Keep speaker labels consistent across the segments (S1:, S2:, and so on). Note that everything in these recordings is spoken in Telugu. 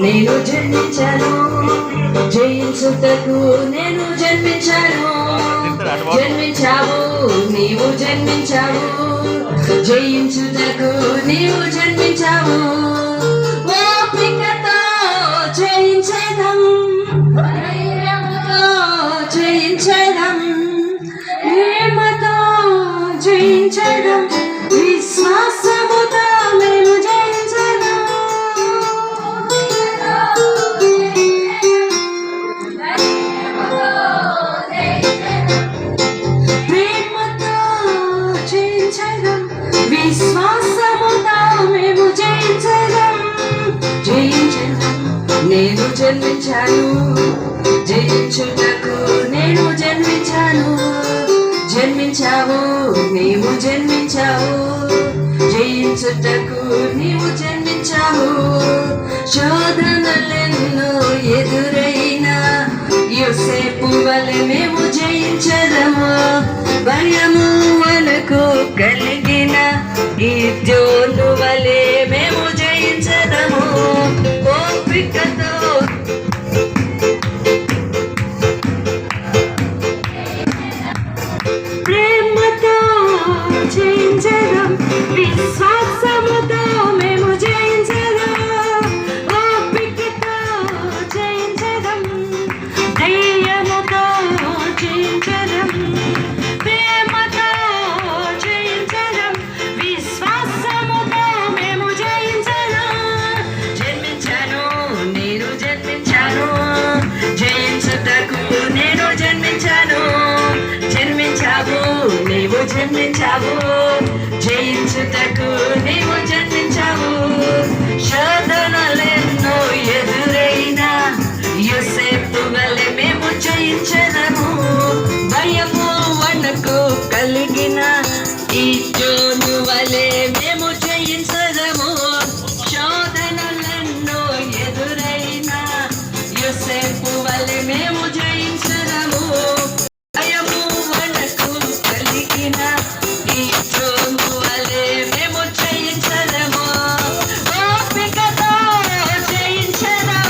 S1: నేను జన్మించాను, జయించుటకు నేను జన్మించాను. జన్మించావు, నీవు జన్మించావు, జయించుటకు నీవు జన్మించావు. ఓపికతో జయించేదం, జయించేదం, ప్రేమతో జయించేదం, విశ్వాసముతో మేము జయించేదం. ప్రేమతో జయించేదం, విశ్వాసముతో మేము జయించేదం. జయించేదం, నేను జన్మించాను, జయించుటకు నేను జన్మించాను. జన్మించావు, నీవు జన్మించావు, జయించుటకు నీవు జన్మించావు. శోధనలెన్నో ఎదురైనా యోసేపు వలె మేము జయించదము. భయము మనకు కలిగిన గిద్యోను వలె మేము జయించదము. ఓపికతో ప్రేమతో జయించదం, విశ్వాసముతో మేము జయించదం. ఓపికతో జయించదం, ధైర్యముతో జయించదం, ప్రేమతో జయించదం, విశ్వాసముతో మేము జయించదం. జన్మించాను, నేను జన్మించాను, జయించుటకు నేను జన్మించాను. జన్మించావు, నీవు జన్మించావు, జయించుటకు నీవు జన్మించావు. శోధనలెన్నో ఎదురైనా యోసేపు వలె మేము జయించదము. భయము వణకు కలిగిన గిద్యోను వలె మేము జయించదము. శోధనలెన్నో ఎదురైనా యోసేపు వలె మేము జయించదము. భయము వణకు కలిగిన గిద్యోను వలె మేము జయించదము. ఓపికతో జయించదం,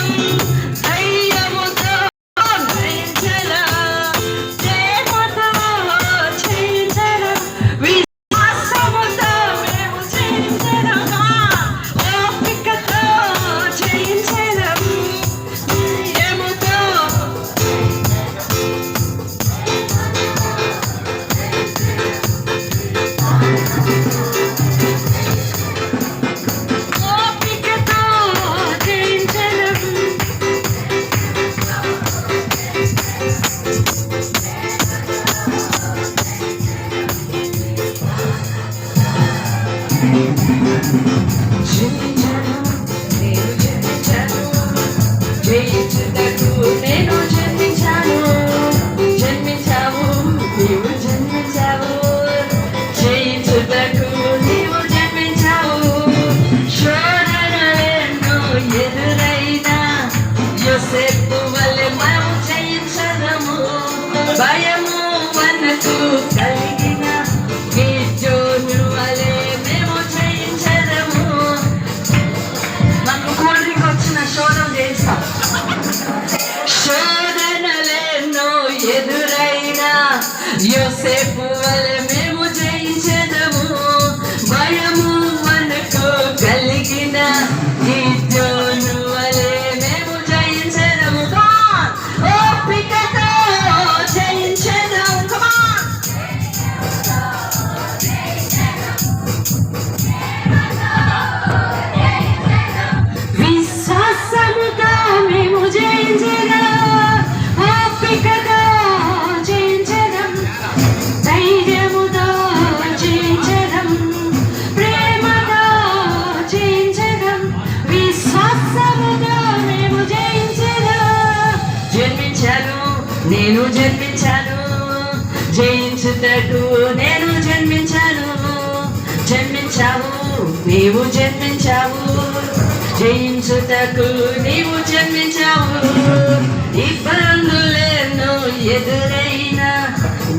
S1: ధైర్యముతో జయించదం, ప్రేమతో జయించదం, విశ్వాసముతో మేము జయించదం. ఓపికతో జయించదం, ధైర్యముతో ఓపికతో జయించదం. జన్మించాను, నేను జన్మించాను, జయించుటకు నేను జన్మించాను. జన్మించావు, నీవు జన్మించావు, జయించుటకు నీవు జన్మించావు. శోధనలెన్నో ఎదురైనా యోసేపు వలె మేము జయించదము. భయము మనకు కలిగిన గిద్యోను వలె మేము జయించదము. మనకు కూల్ డ్రింక్ వచ్చిన శోధన చేస్తాం. శోధనలెన్నో ఎదురైనా యోసేపు వలె మేము జయించదము. భయము మనకు కలిగిన గిద్యోను వలె మేము జయించదము. ఓపికతో జయించదము. విశ్వాసముతో మేము జయించదం. ఓపికతో జయించదం, ధైర్యముతో జయించదం, ప్రేమతో జయించదం, విశ్వాసముతో మేము జయించదం. జన్మించాను, నేను జన్మించాను, జయించుటకు నేను జన్మించాను. జన్మించావు, నీవు జన్మించావు, జయించుటకు నీవు జన్మించావు. ఇబ్బందులెన్నో ఎదురైనా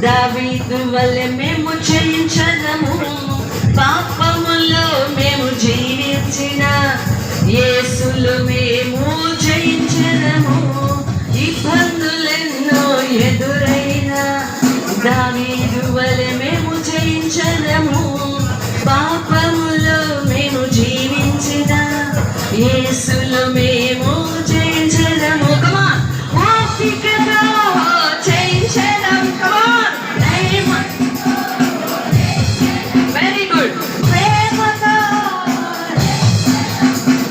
S1: దావీదు వలె మేము జయించదము. పాపములో మేము జీవించిన యేసులో మేము యేసులో మేము జయించదము. Come on. ఓపికతో జయించదం. Come on. Very good. ప్రేమతో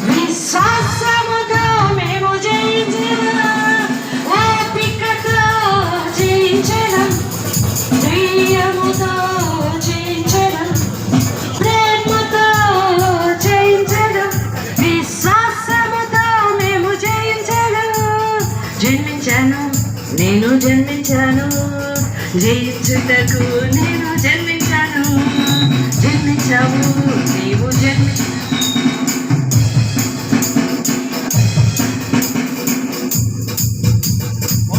S1: విశ్వాసముతో మేము జయించదం. ఓపికతో జయించదం. ధైర్యముతో జయించదం. ప్రేమతో జయించదం. విశ్వాసముతో మేము జయించదం. జన్మించాను, నేను జన్మించాను, జయించుటకు నేను జన్మించాను. జన్మించావు నీవు